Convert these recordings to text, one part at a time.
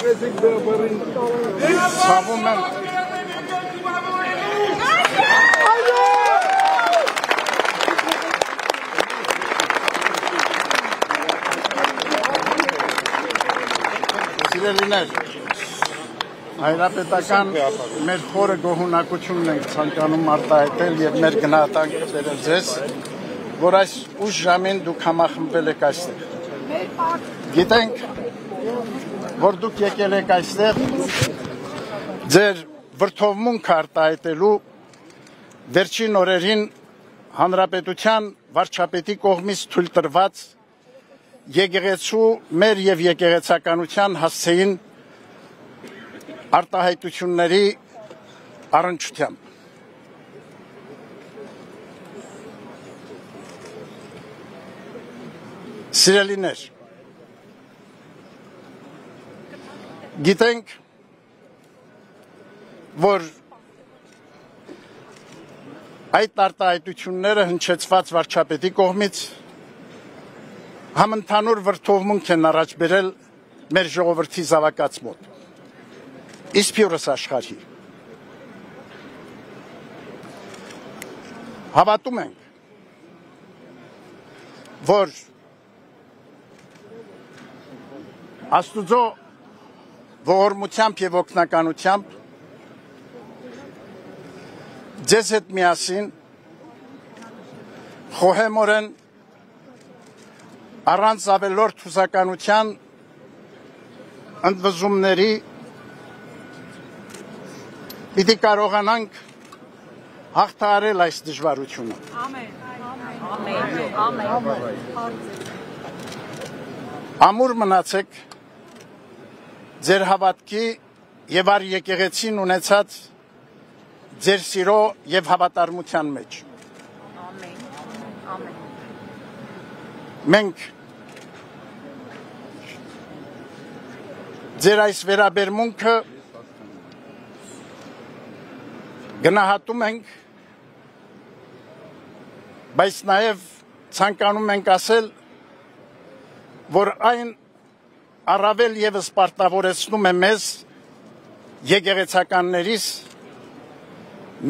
Ցավում եմ Սիրելիներ, հայրապետական մեր խորը գոհունակությունն ենք ցանկանում արտահայտել եւ մեր գնահատանքը բերել ձեզ, որ այս ուշ ժամին դուք համախմբվել եք այստեղ։ Գիտենք, որ դուք եկել եք այստեղ ձեր վրթովմունքը արտահայտելու վերջին օրերին հանրապետության վարչապետի կողմից թույլ տրված եկեղեցու մեր եւ եկեղեցականության հասցեին արտահայտությունների առնչությամբ։ Սիրելիներ, գիտենք, որ այդ արտահայտությունները հնչեցված վարչապետի կողմից համընդհանուր վրթովմունք են առաջ բերել մեր ժողովրդի զավակաց մոտ, իսպյուրս աշխարհի։ Հավատում ենք, որ Աստուծո ողորմությամբ եւ օգնականությամբ ձեզ հետ միասին խոհեմորեն առանց ավելորդ հուսականության ընդվզումների պիտի կարողանանք հաղթահարել այս դժվարությունը։ Ամուր մնացեք ձեր հավատքի եւ առ եկեղեցին ունեցած ձեր սիրո եւ հավատարմության մեջ։ Մենք ձեր այս վերաբերմունքը գնահատում ենք, բայց նաև ցանկանում ենք ասել, որ այն առավել եւս պարտավորեցնում է մեզ եկեղեցականներիս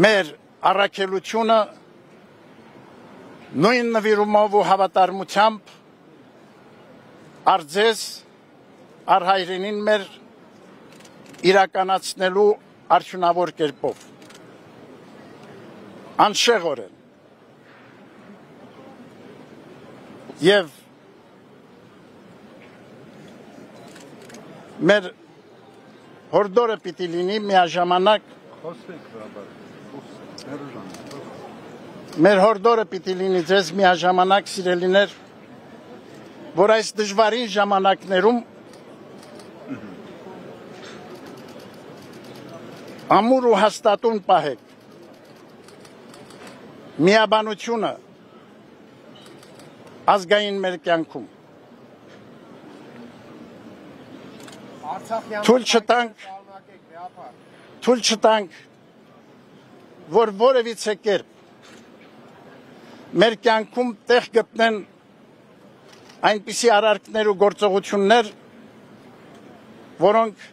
մեր առաքելությունը նույն նվիրումով ու հավատարմությամբ առ ձեզ, առ հայրենին մեր իրականացնելու արդյունավոր կերպով։ Անշեղորեն եւ մեր հորդորը պիտի լինի միաժամանակ մեր հորդորը պիտի լինի ձեզ միաժամանակ սիրելիներ, որ այս դժվարին ժամանակներում ամուր ու հաստատուն պահեք միաբանությունը ազգային մեր կյանքում։ Թույլ չտանք, որ որևիցե կերպ մեր կյանքում տեղ գտնեն այնպիսի արարքներ ու գործողություններ, որոնք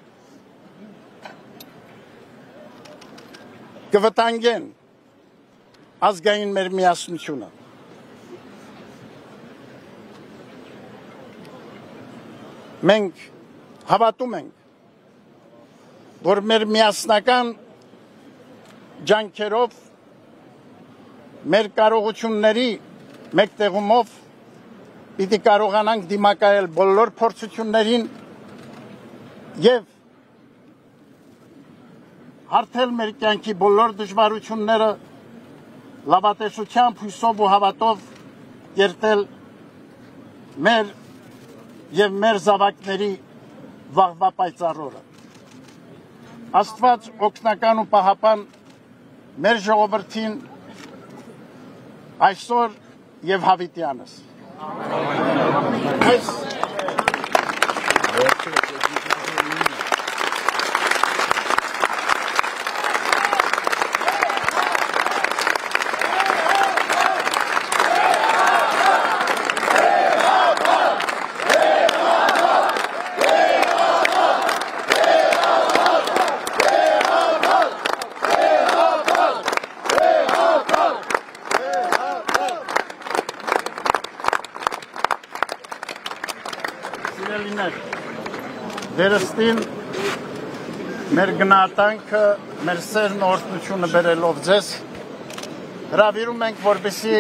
կվտանգեն ազգային մեր միասնությունը։ Մենք հավատում ենք, որ մեր միասնական ջանքերով, մեր կարողությունների մեկտեղումով պիտի կարողանանք դիմակայել բոլոր փորձություններին եւ հարթել մեր կյանքի բոլոր դժվարությունները լավատեսությամբ, հույսով ու հավատով կերտել մեր եւ մեր զավակների վաղվա պայծառորը։ Աստված օգնական ու պահապան մեր ժողովրդին այսօր եւ հավիտյանս։ Սիրելիներ, դերստին մեր գնահատանքը, մեր սերն օրհնությունը բերելով ձեզ, հրավիրում ենք, որպեսզի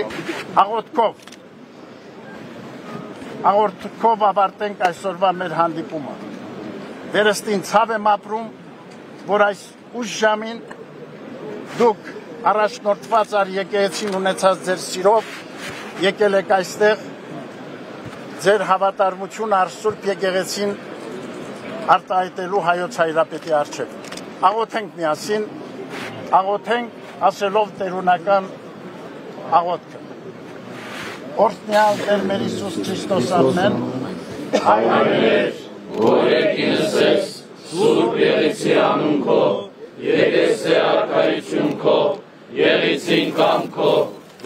աղոթքով ավարտենք այսօրվա մեր հանդիպումը։ Դերստին ցավ եմ ապրում, որ այս ուշ ժամին դուք առաջնորդված եկեղեցին ունեցած ձեր սիրով եկել եք այստեղ ձեր հավատարմություն Սուրբ եկեղեցին արտահայտելու հայոց հայրապետի առջև։ Աղոթենք միասին, աղոթենք ասելով տերունական աղոթքը։ Օրհնյալ Տեր մեր Հիսուս Քրիստոս ամեն, Հայրեր, որ եկինս ես, Սուրբ եղեցի անուն քո, եկեցե արքայություն քո, եղեցին կամ քո,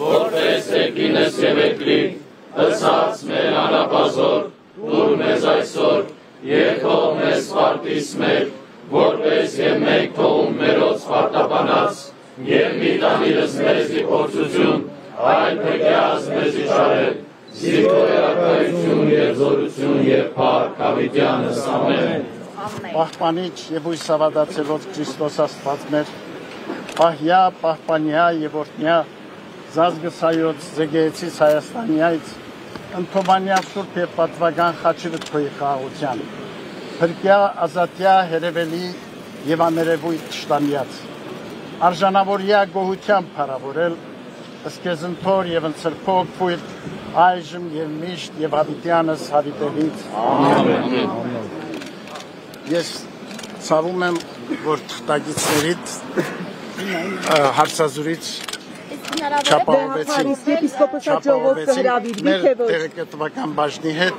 որպես եկինս եւ եկլիկ, ըսած մեր անապազոր, դուր մեզ այսօր, երկով մեզ պարտիս մեր, որպես եւ մեկ թողում մերոց պարտապանած, եւ մի տանիրս մեզի փորձություն, այլ փեկյաս մեզի շարել, զիքո արքայություն եւ զորություն եւ փառք հավիտյանս ամեն։ Պահպանիչ եւ հույսավատացելոց Քրիստոս Աստված մեր, պահյա, պահպանյա եւ օրհնյա զազգսայոց Զեգեեցից Հայաստանյայց, ընդոմանյա Սուրբ եւ պատվական խաչիրը քոյի խաղաղության, փրկյա, ազատյա, հերևելի եւ աներևույթ շտամյաց, արժանավորյա գոհությամբ փառավորել, ըսկեզնթոր եւ ընծրփոք փույթ, այժմ եւ միշտ եւ հավիտյանս հավիտենից։ Ամեն։ Ես ցավում եմ, որ թղթակիցներից հարցազրույց չապահովեցին մեր տեղեկատվական բաժնի հետ,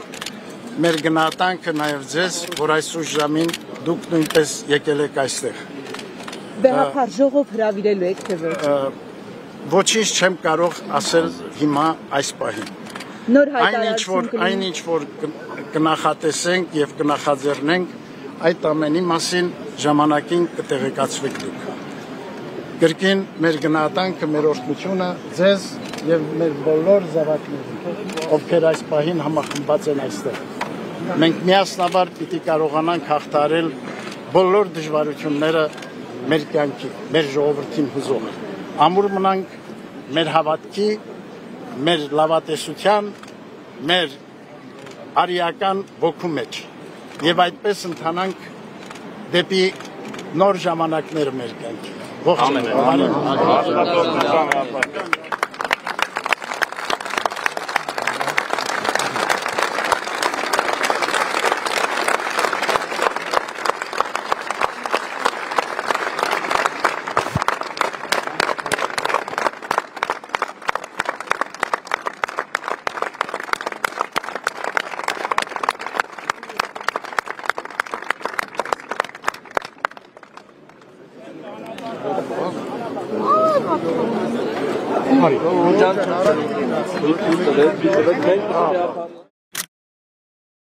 մեր գնահատանքը նաև ձեզ, որ այս ուշ ժամին դուք նույնպես եկել եք այստեղ։ Բեհապար ժողով հրավիրելու եք, թե ոչ։ Ոչինչ չեմ կարող ասել հիմա այս պահին։ Այն ինչ որ կնախատեսենք եւ կնախաձեռնենք, այդ ամենի մասին ժամանակին կտեղեկացվեք դուք։ Կրկին մեր գնահատանքը, մեր օրհնությունը ձեզ եւ մեր բոլոր զավակներին, ովքեր այս պահին համախմբված են այստեղ։ Մենք միասնաբար պիտի կարողանանք հաղթահարել բոլոր դժվարությունները մեր կյանքի, մեր ժողովրդին հուզող։ Ամուր մնանք մեր հավատքի, մեր լավատեսության, մեր արիական ոգու մեջ եւ այդպես ընթանանք դեպի նոր ժամանակներ մեր կյանքի։ Hadi.